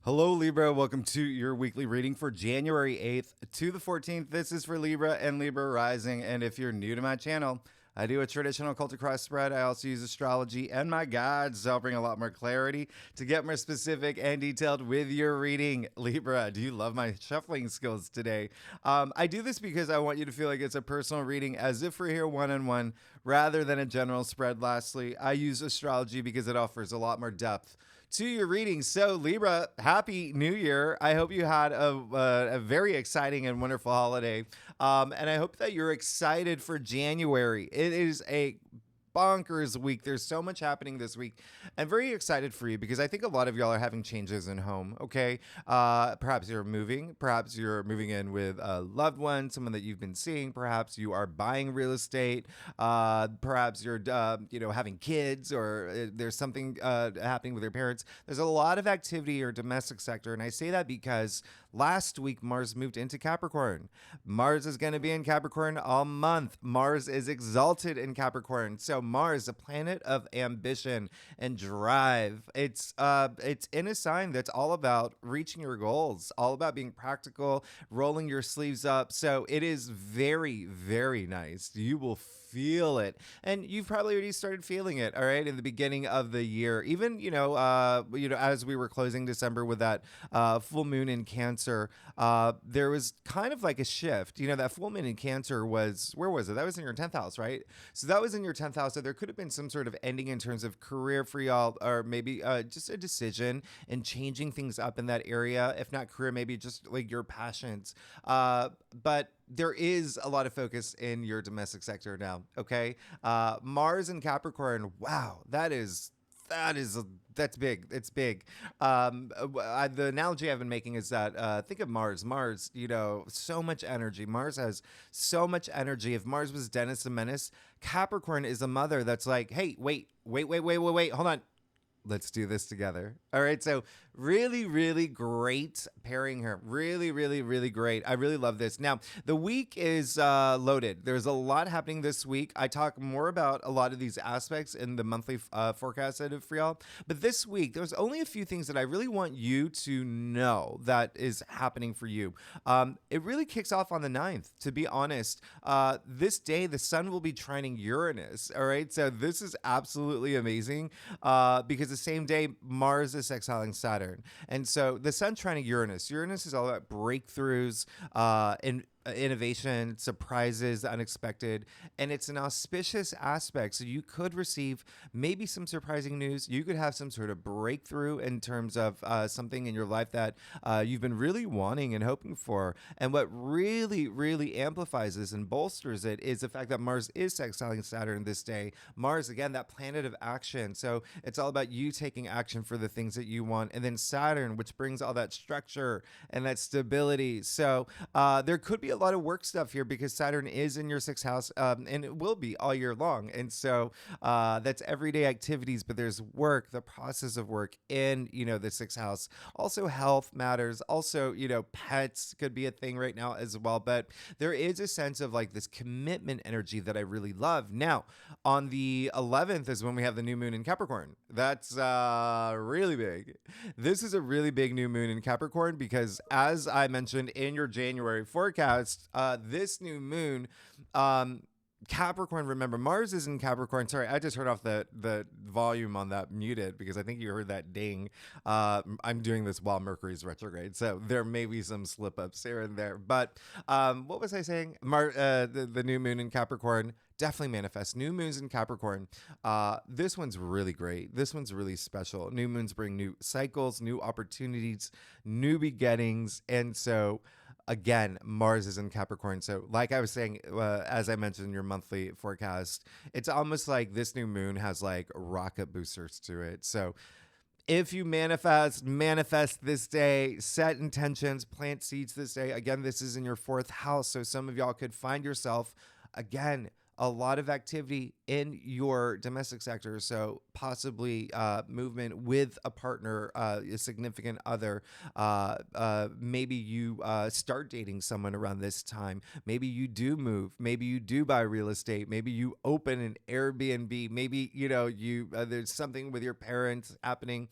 Hello, Libra. Welcome to your weekly reading for January 8th to the 14th. This is for Libra and Libra rising. And if you're new to my channel, I do a traditional cultic cross spread. I also use astrology and my guides to help bring a lot more clarity to get more specific and detailed with your reading. Libra, do you love my shuffling skills today? I do this because I want you to feel like it's a personal reading as if we're here one-on-one rather than a general spread. Lastly, I use astrology because it offers a lot more depth to your reading. So Libra, happy new year. I hope you had a very exciting and wonderful holiday. And I hope that you're excited for January. It is a bonkers week. There's so much happening this week. I'm very excited for you because I think a lot of y'all are having changes in home. Okay. Perhaps you're moving. Perhaps you're moving in with a loved one, someone that you've been seeing. Perhaps you are buying real estate. Perhaps you're, having kids, or there's something happening with your parents. There's a lot of activity in your domestic sector. And I say that because last week, Mars moved into Capricorn. Mars is going to be in Capricorn all month. Mars is exalted in Capricorn. So Mars, a planet of ambition and drive. It's in a sign that's all about reaching your goals, all about being practical, rolling your sleeves up. So it is very, very nice. You will feel it, and you've probably already started feeling it. All right, in the beginning of the year, even as we were closing December with that full moon in Cancer, there was kind of like a shift. That full moon in Cancer was, where was it? That was in your 10th house, right? So that was in your 10th house. So there could have been some sort of ending in terms of career for y'all, or maybe just a decision and changing things up in that area. If not career, maybe just like your passions. But there is a lot of focus in your domestic sector now. Okay. Mars and Capricorn. Wow. That's big. It's big. The analogy I've been making is that think of Mars. Mars, so much energy. Mars has so much energy. If Mars was Dennis the Menace, Capricorn is a mother that's like, hey, wait, hold on. Let's do this together. All right. So really, really great pairing here. Really, really, really great. I really love this. Now, the week is loaded. There's a lot happening this week. I talk more about a lot of these aspects in the monthly forecast I did for y'all. But this week, there's only a few things that I really want you to know that is happening for you. It really kicks off on the 9th, to be honest. This day, the sun will be trining Uranus. All right. So this is absolutely amazing because the same day, Mars is exiling Saturn. And so the sun trining Uranus. Uranus is all about breakthroughs and innovation, surprises, the unexpected, and it's an auspicious aspect. So you could receive maybe some surprising news. You could have some sort of breakthrough in terms of something in your life that you've been really wanting and hoping for. And what really, really amplifies this and bolsters it is the fact that Mars is sextiling Saturn this day. Mars, again, that planet of action. So it's all about you taking action for the things that you want. And then Saturn, which brings all that structure and that stability. So there could be a lot of work stuff here because Saturn is in your 6th house, and it will be all year long. And so that's everyday activities, but there's work, the process of work in, the 6th house. Also health matters. Also, pets could be a thing right now as well. But there is a sense of like this commitment energy that I really love. Now, on the 11th is when we have the new moon in Capricorn. That's really big. This is a really big new moon in Capricorn because, as I mentioned in your January forecast, this new moon, Capricorn, remember, Mars is in Capricorn. Sorry, I just heard off the volume on that muted because I think you heard that ding. I'm doing this while Mercury's retrograde, so there may be some slip-ups here and there. But what was I saying? The new moon in Capricorn, definitely manifest. New moons in Capricorn. This one's really great. This one's really special. New moons bring new cycles, new opportunities, new beginnings. And so again, Mars is in Capricorn. So like I was saying, as I mentioned in your monthly forecast, it's almost like this new moon has like rocket boosters to it. So if you manifest this day, set intentions, plant seeds this day. Again, this is in your 4th house. So some of y'all could find yourself, again, a lot of activity in your domestic sector. So possibly movement with a partner, a significant other. Maybe you start dating someone around this time. Maybe you do move. Maybe you do buy real estate. Maybe you open an Airbnb. Maybe, you there's something with your parents happening.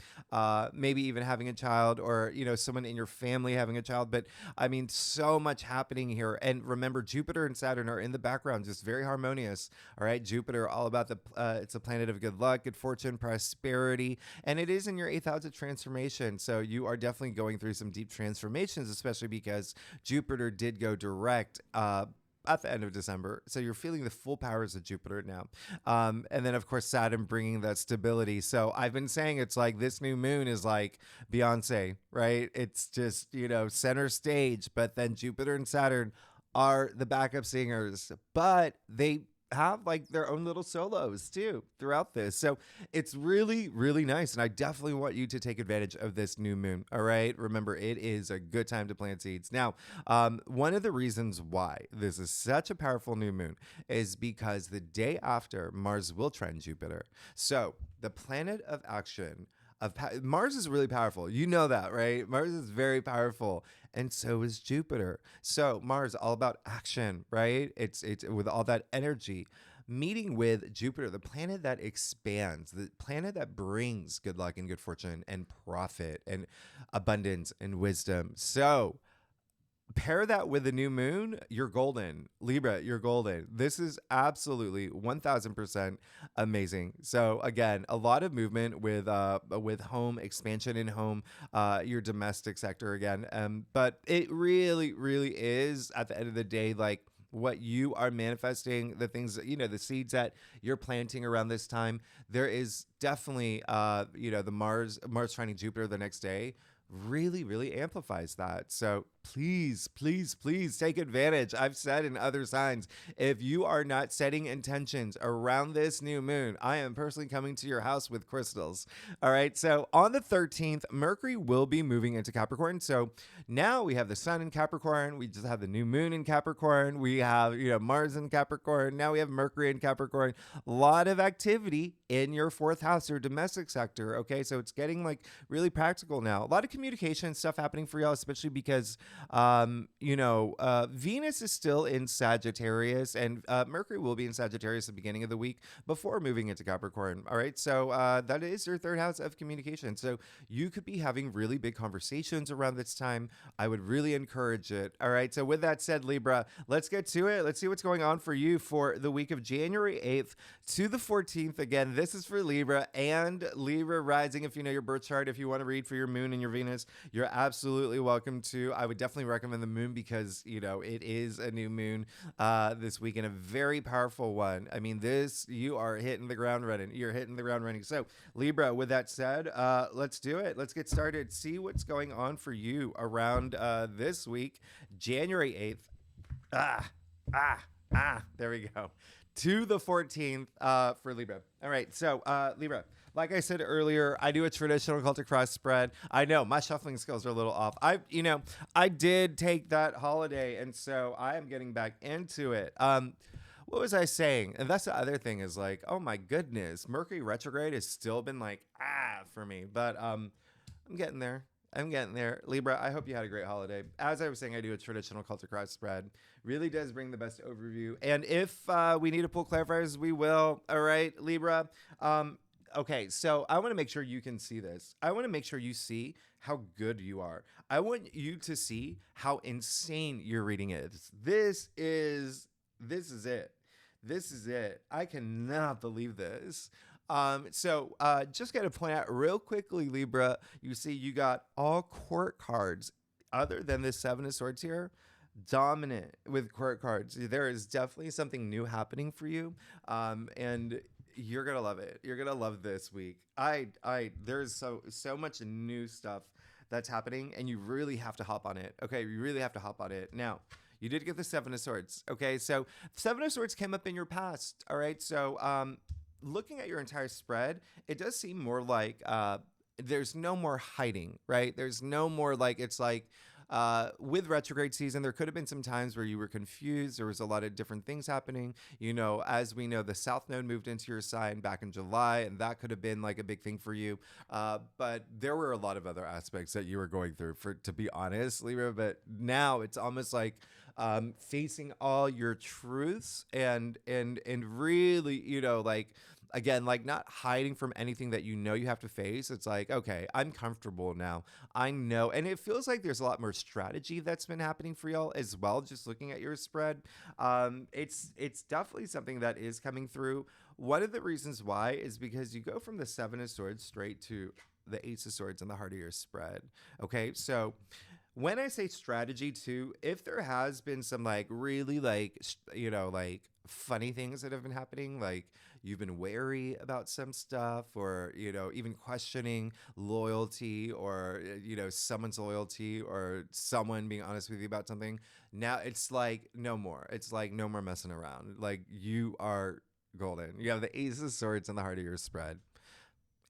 Maybe even having a child, or, someone in your family having a child. But I mean, so much happening here. And remember, Jupiter and Saturn are in the background, just very harmonious. All right. Jupiter, all about it's a planet of good luck, good fortune, prosperity. And it is in your eighth house of transformation. So you are definitely going through some deep transformations, especially because Jupiter did go direct, at the end of December. So you're feeling the full powers of Jupiter now. And then, of course, Saturn bringing that stability. So I've been saying it's like this new moon is like Beyonce, right? It's just, center stage. But then Jupiter and Saturn are the backup singers, but they have like their own little solos too throughout this. So it's really, really nice. And I definitely want you to take advantage of this new moon. All right. Remember, it is a good time to plant seeds. Now, one of the reasons why this is such a powerful new moon is because the day after, Mars will trine Jupiter. So the planet of action, Mars is really powerful. You know that, right? Mars is very powerful. And so is Jupiter. So Mars, all about action, right? It's with all that energy. Meeting with Jupiter, the planet that expands, the planet that brings good luck and good fortune and profit and abundance and wisdom. So pair that with the new moon, you're golden. Libra, you're golden. This is absolutely 1000% amazing. So again, a lot of movement with home expansion in home, your domestic sector again. But it really, really is at the end of the day, like what you are manifesting, the things that, the seeds that you're planting around this time. There is definitely, the Mars trining Jupiter the next day really, really amplifies that. So please, please, please take advantage. I've said in other signs, if you are not setting intentions around this new moon, I am personally coming to your house with crystals. All right. So on the 13th, Mercury will be moving into Capricorn. So now we have the sun in Capricorn. We just have the new moon in Capricorn. We have, Mars in Capricorn. Now we have Mercury in Capricorn. A lot of activity in your fourth house or domestic sector. Okay. So it's getting like really practical now. A lot of communication stuff happening for y'all, especially because Venus is still in Sagittarius, and Mercury will be in Sagittarius at the beginning of the week before moving into Capricorn. All right. So that is your third house of communication. So you could be having really big conversations around this time. I would really encourage it. All right. So with that said, Libra, let's get to it. Let's see what's going on for you for the week of January 8th to the 14th. Again, this is for Libra and Libra rising. If you know your birth chart, if you want to read for your moon and your Venus, you're absolutely welcome to. I would definitely recommend the moon because, it is a new moon this week and a very powerful one. I mean, you are hitting the ground running. You're hitting the ground running. So Libra, with that said, let's do it. Let's get started. See what's going on for you around this week, January 8th. There we go. To the 14th for Libra. All right. So Libra, like I said earlier, I do a traditional cultic cross spread. I know my shuffling skills are a little off. I did take that holiday, and so I am getting back into it. What was I saying? And that's the other thing is like, oh my goodness, Mercury retrograde has still been like, for me. But I'm getting there. Libra, I hope you had a great holiday. As I was saying, I do a traditional cultic cross spread. Really does bring the best overview. And if we need to pull clarifiers, we will. All right, Libra. Okay, so I want to make sure you can see this. I want to make sure you see how good you are. I want you to see how insane your reading is. This is it. This is it. I cannot believe this. So just got to point out real quickly, Libra, you see you got all court cards other than the Seven of Swords here. Dominant with court cards. There is definitely something new happening for you. And you're gonna love it. You're gonna love this week. There's so much new stuff that's happening, and you really have to hop on it. Okay, you really have to hop on it. Now, you did get the Seven of Swords. Okay, so Seven of Swords came up in your past. All right, so looking at your entire spread, it does seem more like there's no more hiding, right? There's no more like it's like with retrograde season, there could have been some times where you were confused. There was a lot of different things happening. As we know, the South Node moved into your sign back in July, and that could have been like a big thing for you. But there were a lot of other aspects that you were going through, to be honest, Libra. But now it's almost like facing all your truths and really, like again, like not hiding from anything that you have to face. It's like, okay, I'm comfortable now. I know. And it feels like there's a lot more strategy that's been happening for y'all as well. Just looking at your spread. It's definitely something that is coming through. One of the reasons why is because you go from the Seven of Swords straight to the Ace of Swords in the heart of your spread. Okay. So when I say strategy too, if there has been some like really like, like funny things that have been happening, like you've been wary about some stuff or, even questioning loyalty or, someone's loyalty or someone being honest with you about something. Now it's like no more. It's like no more messing around. Like you are golden. You have the Ace of Swords in the heart of your spread.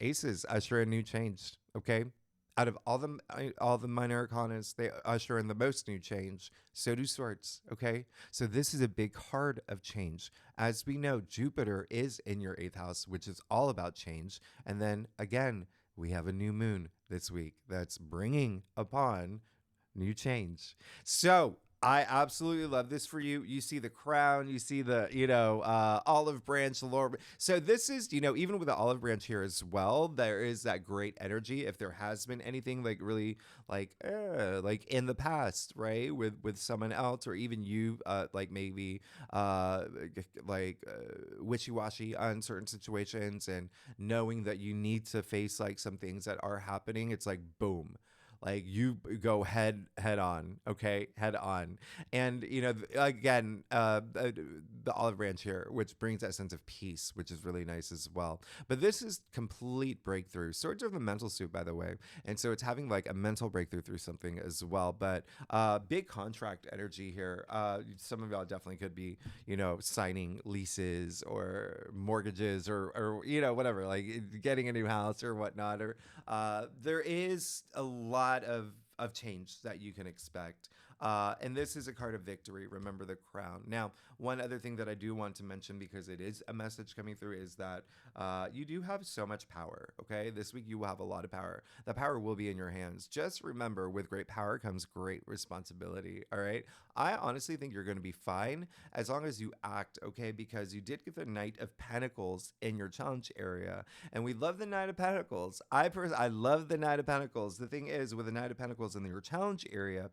Aces usher in new change. Okay, out of all the minor arcanas, they usher in the most new change. So do swords. Okay, so this is a big card of change. As we know, Jupiter is in your eighth house, which is all about change. And then again, we have a new moon this week that's bringing upon new change. So I absolutely love this for you. You see the crown, you see the, olive branch, the laurel. So this is, even with the olive branch here as well, there is that great energy. If there has been anything like really like in the past, right, with someone else or even you, like maybe wishy-washy on certain situations and knowing that you need to face like some things that are happening, it's like boom, like you go head on. Okay, head on. And again, the olive branch here, which brings that sense of peace, which is really nice as well. But this is complete breakthrough. Swords are the mental suit, by the way, and so it's having like a mental breakthrough through something as well. But big contract energy here. Some of y'all definitely could be signing leases or mortgages or whatever, like getting a new house or whatnot. Or there is a lot of change that you can expect. And this is a card of victory. Remember the crown. Now, one other thing that I do want to mention, because it is a message coming through, is that you do have so much power. Okay, this week you will have a lot of power. The power will be in your hands. Just remember, with great power comes great responsibility. All right. I honestly think you're going to be fine as long as you act. Okay, because you did get the Knight of Pentacles in your challenge area, and we love the Knight of Pentacles. I love the Knight of Pentacles. The thing is, with the Knight of Pentacles in your challenge area,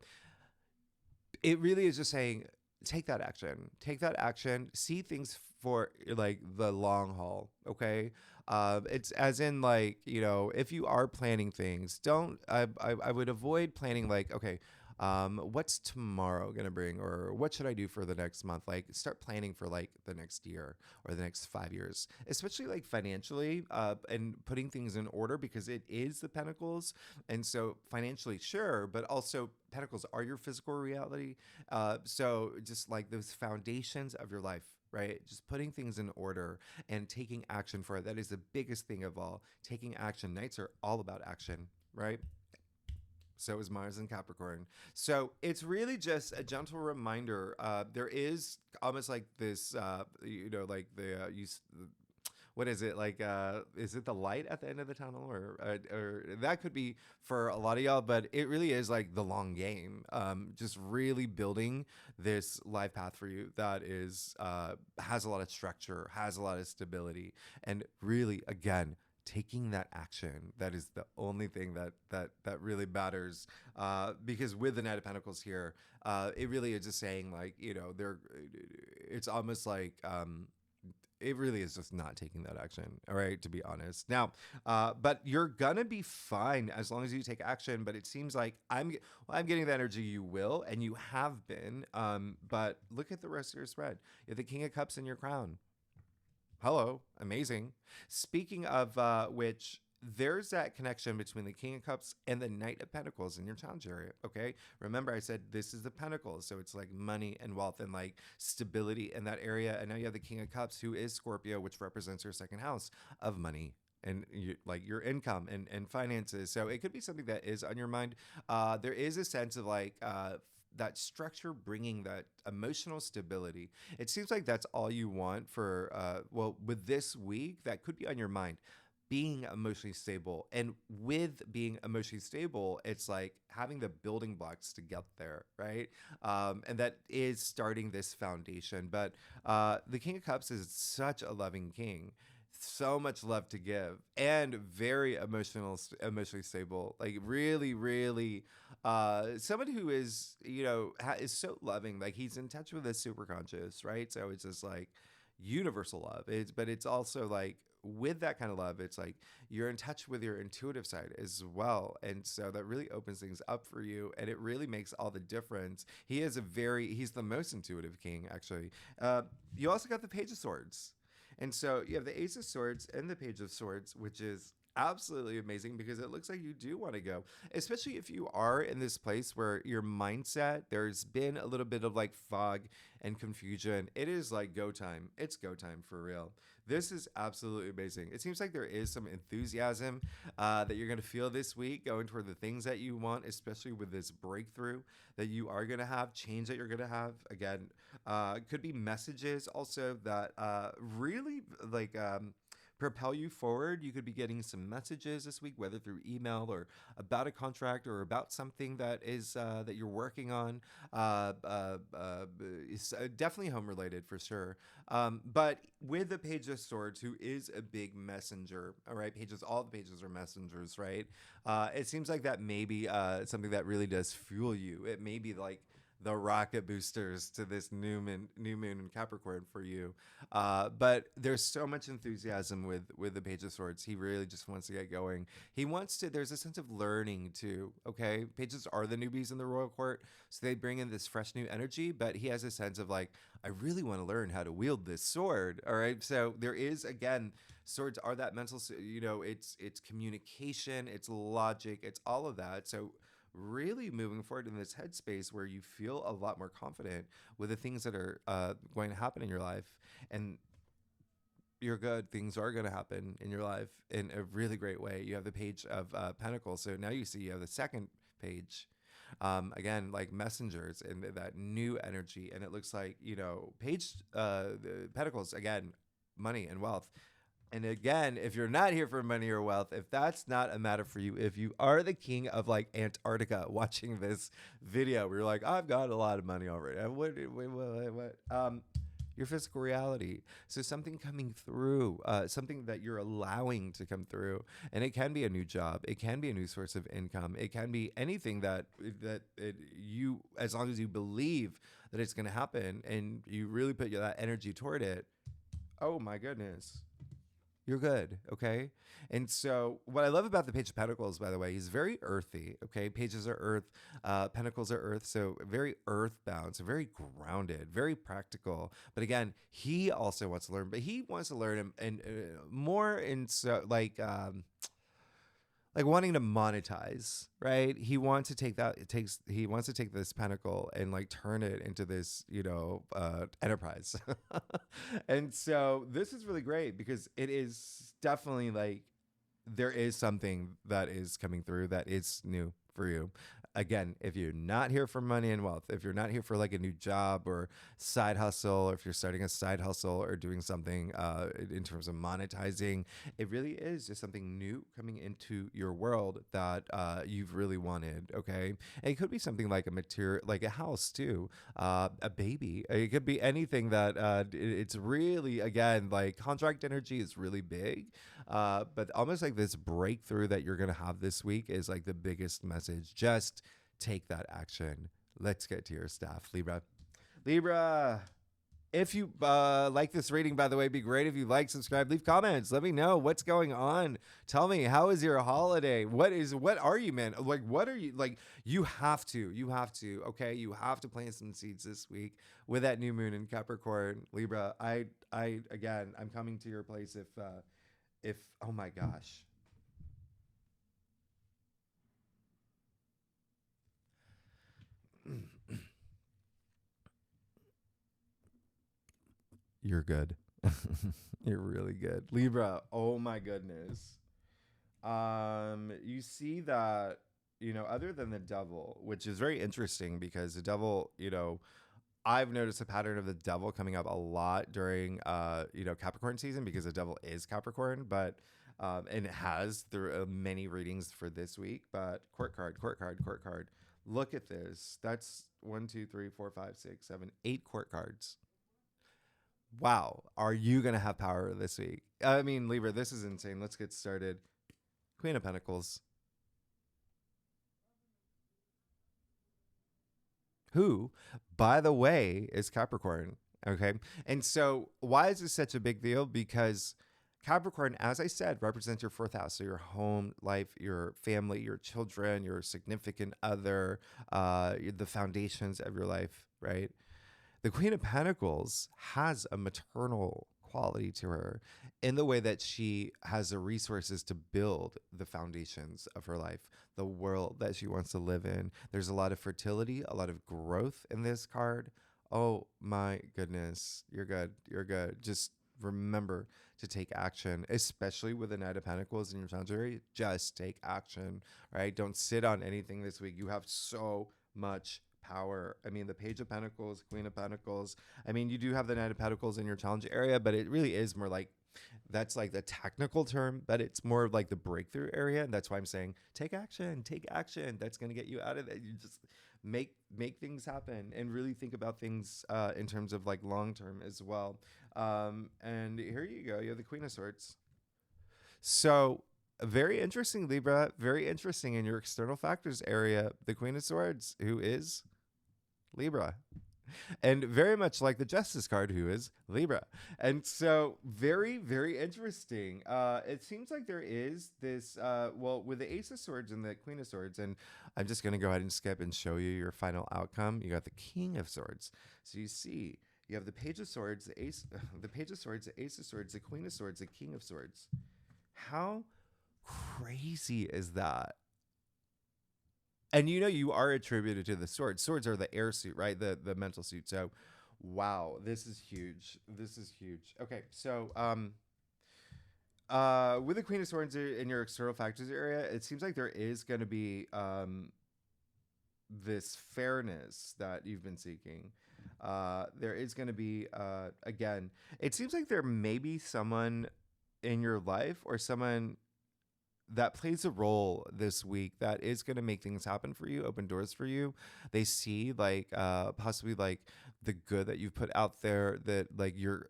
it really is just saying, take that action, see things for like the long haul. Okay, it's as in like, if you are planning things, don't I would avoid planning like, okay, what's tomorrow gonna bring, or what should I do for the next month? Like start planning for like the next year or the next 5 years, especially like financially, and putting things in order, because it is the Pentacles. And so financially, sure, but also Pentacles are your physical reality. So just like those foundations of your life, right? Just putting things in order and taking action for it. That is the biggest thing of all. Taking action. Knights are all about action, right? So is Mars and Capricorn. So it's really just a gentle reminder. There is almost like this, like what is it like? Is it the light at the end of the tunnel, or that could be for a lot of y'all? But it really is like the long game. Just really building this life path for you that is has a lot of structure, has a lot of stability, and really, again, taking that action. That is the only thing that really matters, because with the Knight of Pentacles here, it really is just saying like, it's almost like, it really is just not taking that action. All right, to be honest. Now, but you're gonna be fine as long as you take action. But it seems like I'm getting the energy you will, and you have been. But look at the rest of your spread. You have the King of Cups in your crown. Hello, amazing. Speaking of which, there's that connection between the King of Cups and the Knight of Pentacles in your challenge area. Okay, remember I said this is the Pentacles, so it's like money and wealth and like stability in that area. And now you have the King of Cups, who is Scorpio, which represents your second house of money, and like your income and finances. So it could be something that is on your mind. There is a sense of like that structure bringing that emotional stability. It seems like that's all you want for, well, with this week, that could be on your mind. Being emotionally stable. And with being emotionally stable, it's like having the building blocks to get there, right? And that is starting this foundation. But the King of Cups is such a loving king, so much love to give, and very emotionally stable. Like really, really, someone who is, is so loving. Like he's in touch with his superconscious, right? So it's just like universal love. But it's also like with that kind of love, it's like you're in touch with your intuitive side as well. And so that really opens things up for you. And it really makes all the difference. He's the most intuitive king, actually. You also got the Page of Swords. And so you have the Ace of Swords and the Page of Swords, which is absolutely amazing because it looks like you do want to go, especially if you are in this place where your mindset, there's been a little bit of like fog and confusion. It is like go time. It's go time for real. This is absolutely amazing. It seems like there is some enthusiasm that you're going to feel this week going toward the things that you want, especially with this breakthrough that you are going to have, change that you're going to have. Again, could be messages also that really like propel you forward. You could be getting some messages this week, whether through email or about a contract or about something that is that you're working on. It's definitely home related for sure. But with the Page of Swords, who is a big messenger, all right, all the pages are messengers, right? It seems like that may be something that really does fuel you. It may be like the rocket boosters to this new moon in Capricorn for you. But there's so much enthusiasm with the Page of Swords. He really just wants to get going. He wants to. There's a sense of learning too. Okay, pages are the newbies in the royal court, so they bring in this fresh new energy. But he has a sense of like, I really want to learn how to wield this sword. All right, so there is again. Swords are that mental, it's communication, it's logic, it's all of that. So really moving forward in this headspace where you feel a lot more confident with the things that are going to happen in your life. And you're good. Things are going to happen in your life in a really great way. You have the Page of Pentacles. So now you have the second page. Again, like messengers and that new energy. And it looks like, Page Pentacles, again, money and wealth. And again, if you're not here for money or wealth, if that's not a matter for you, if you are the king of like Antarctica watching this video, where you're like, I've got a lot of money already. What? Your physical reality. So something coming through, something that you're allowing to come through, and it can be a new job, it can be a new source of income, it can be anything you, as long as you believe that it's going to happen and you really put that energy toward it. Oh my goodness. You're good, okay? And so, what I love about the Page of Pentacles, by the way, he's very earthy, okay? Pages are earth, Pentacles are earth, so very earthbound, so very grounded, very practical. But again, he also wants to learn, but he wants to learn and more in so like wanting to monetize, right? He wants to take he wants to take this pentacle and like turn it into this, enterprise. And so this is really great because it is definitely like there is something that is coming through that is new for you. Again, if you're not here for money and wealth, if you're not here for like a new job or side hustle, or if you're starting a side hustle or doing something in terms of monetizing, it really is just something new coming into your world that you've really wanted. Okay, and it could be something like a material, like a house too, a baby. It could be anything that it's really, again, like contract energy is really big, but almost like this breakthrough that you're gonna have this week is like the biggest message. Just take that action. Let's get to your stuff, Libra. Libra, if you like this reading, by the way, it'd be great if you like, subscribe, leave comments. Let me know what's going on. Tell me, how is your holiday? What are you, man? Like, what are you, like, you have to, okay? You have to plant some seeds this week with that new moon in Capricorn. Libra, again, I'm coming to your place if, oh my gosh. You're good. You're really good. Libra, oh my goodness. You see that, other than the devil, which is very interesting because the devil, I've noticed a pattern of the devil coming up a lot during, Capricorn season because the devil is Capricorn, but, and it has, there are many readings for this week, but court card, court card, court card. Look at this. That's 1, 2, 3, 4, 5, 6, 7, 8 court cards. Wow. Are you going to have power this week? I mean, Libra, this is insane. Let's get started. Queen of Pentacles. Who, by the way, is Capricorn. Okay. And so, why is this such a big deal? Because Capricorn, as I said, represents your fourth house. So, your home life, your family, your children, your significant other, the foundations of your life, right? The Queen of Pentacles has a maternal quality to her in the way that she has the resources to build the foundations of her life, the world that she wants to live in. There's a lot of fertility, a lot of growth in this card. Oh my goodness. You're good. You're good. Just remember to take action, especially with the Knight of Pentacles in your sanctuary. Just take action, right? Don't sit on anything this week. You have so much power. I mean, the Page of Pentacles, Queen of Pentacles. I mean, you do have the Knight of Pentacles in your challenge area, but it really is more like that's like the technical term, but it's more like the breakthrough area. And that's why I'm saying take action, take action. That's going to get you out of it. You just make things happen and really think about things in terms of like long term as well. And here you go. You have the Queen of Swords. So very interesting, Libra. Very interesting in your external factors area. The Queen of Swords, who is Libra. And very much like the Justice card, who is Libra. And so very, very interesting. It seems like there is this, well, with the Ace of Swords and the Queen of Swords, and I'm just going to go ahead and skip and show you your final outcome. You got the King of Swords. So you see, you have the Page of Swords, the Ace, the Page of Swords, the Ace of Swords, the Queen of Swords, the King of Swords. How crazy is that? And you are attributed to the swords. Swords are the air suit, right? The mental suit. So, wow, this is huge. This is huge. Okay, so with the Queen of Swords in your external factors area, it seems like there is going to be this fairness that you've been seeking. There is going to be again. It seems like there may be someone in your life or someone that plays a role this week that is going to make things happen for you, open doors for you. They see like possibly like the good that you've put out there, that like your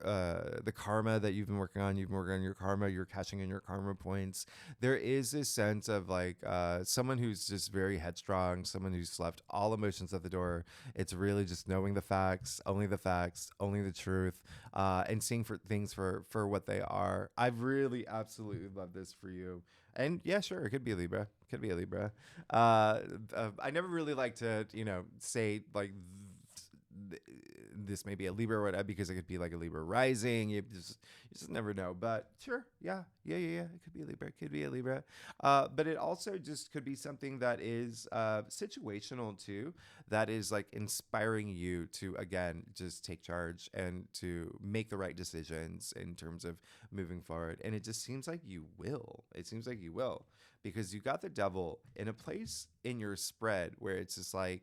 the karma that you've been working on. You've been working on your karma. You're cashing in your karma points. There is this sense of like someone who's just very headstrong, someone who's left all emotions at the door. It's really just knowing the facts, only the truth, and seeing for things for what they are. I've really absolutely loved this for you. And yeah, sure, it could be a Libra. Could be a Libra. I never really like to, say like this may be a Libra or whatever because it could be like a Libra rising. You just never know. But sure, yeah. It could be a Libra. It could be a Libra. But it also just could be something that is situational too. That is like inspiring you to again just take charge and to make the right decisions in terms of moving forward. And it just seems like you will. It seems like you will because you got the devil in a place in your spread where it's just like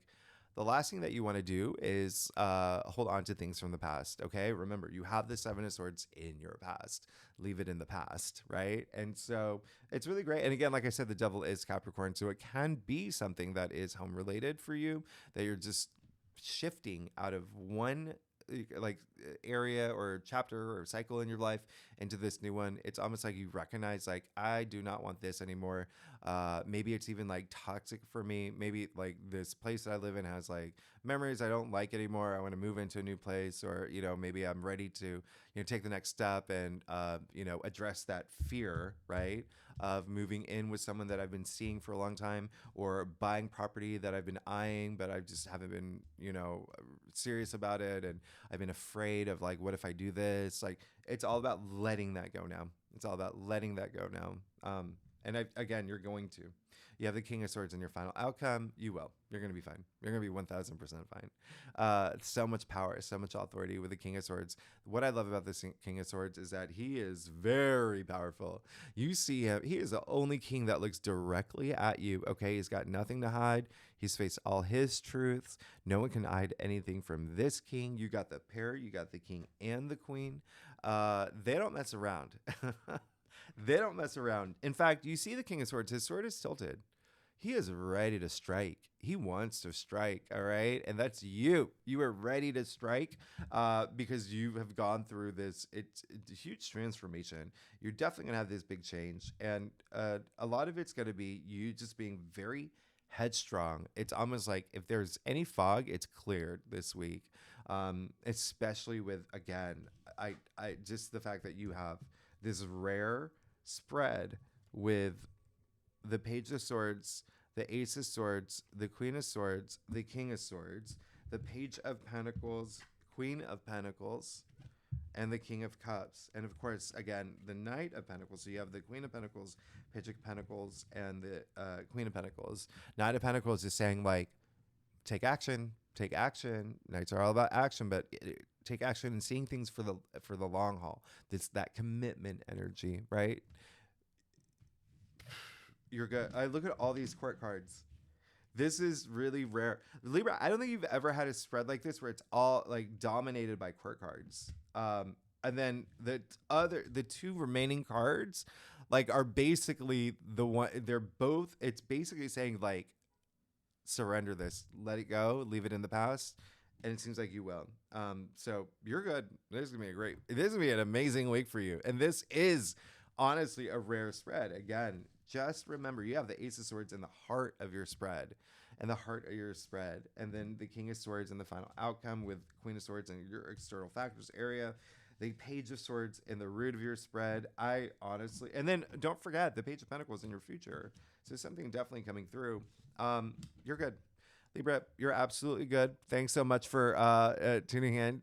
the last thing that you want to do is hold on to things from the past. Okay. Remember, you have the Seven of Swords in your past. Leave it in the past. Right. And so it's really great. And again, like I said, the devil is Capricorn. So it can be something that is home related for you, that you're just shifting out of one like area or chapter or cycle in your life into this new one. It's almost like you recognize like I do not want this anymore. Maybe it's even like toxic for me. Maybe like this place that I live in has like memories I don't like anymore. I want to move into a new place, or maybe I'm ready to take the next step and address that fear, right, of moving in with someone that I've been seeing for a long time, or buying property that I've been eyeing but I just haven't been serious about it, and I've been afraid of like, what if I do this? Like, it's all about letting that go now. It's all about letting that go now. And again, you're going to. You have the King of Swords in your final outcome. You will. You're going to be fine. You're going to be 1000% fine. So much power, so much authority with the King of Swords. What I love about this King of Swords is that he is very powerful. You see him. He is the only king that looks directly at you. Okay. He's got nothing to hide. He's faced all his truths. No one can hide anything from this king. You got the pair. You got the king and the queen. They don't mess around. They don't mess around. In fact, you see the King of Swords. His sword is tilted. He is ready to strike. He wants to strike, all right? And that's you. You are ready to strike because you have gone through this. It's a huge transformation. You're definitely going to have this big change. And a lot of it's going to be you just being very headstrong. It's almost like if there's any fog, it's cleared this week. Especially with, again, I just the fact that you have this rare spread with the Page of Swords, the Ace of Swords, the Queen of Swords, the King of Swords, the Page of Pentacles, Queen of Pentacles, and the King of Cups. And of course, again, the Knight of Pentacles. So you have the Queen of Pentacles, Page of Pentacles, and the Queen of Pentacles. Knight of Pentacles is saying, like, take action, take action. Knights are all about action, but take action and seeing things for the long haul. That commitment energy, right? You're good. I look at all these court cards. This is really rare. Libra, I don't think you've ever had a spread like this where it's all like dominated by court cards. And then the two remaining cards like are basically the one, they're both, it's basically saying like, surrender this, let it go, leave it in the past. And it seems like you will. So you're good. This is going to be an amazing week for you. And this is honestly a rare spread. Again, just remember you have the Ace of Swords in the heart of your spread and the heart of your spread. And then the King of Swords in the final outcome with Queen of Swords in your external factors area. The Page of Swords in the root of your spread. I honestly, and then don't forget the Page of Pentacles in your future. So something definitely coming through. You're good. Libra, you're absolutely good. Thanks so much for tuning in.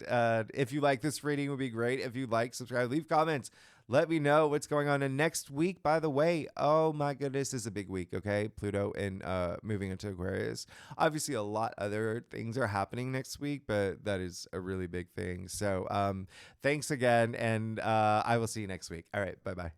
If you like this reading, it would be great. If you like, subscribe, leave comments. Let me know what's going on. And next week, by the way, oh my goodness, is a big week, okay? Pluto and moving into Aquarius. Obviously, a lot other things are happening next week, but that is a really big thing. So thanks again, and I will see you next week. All right, bye-bye.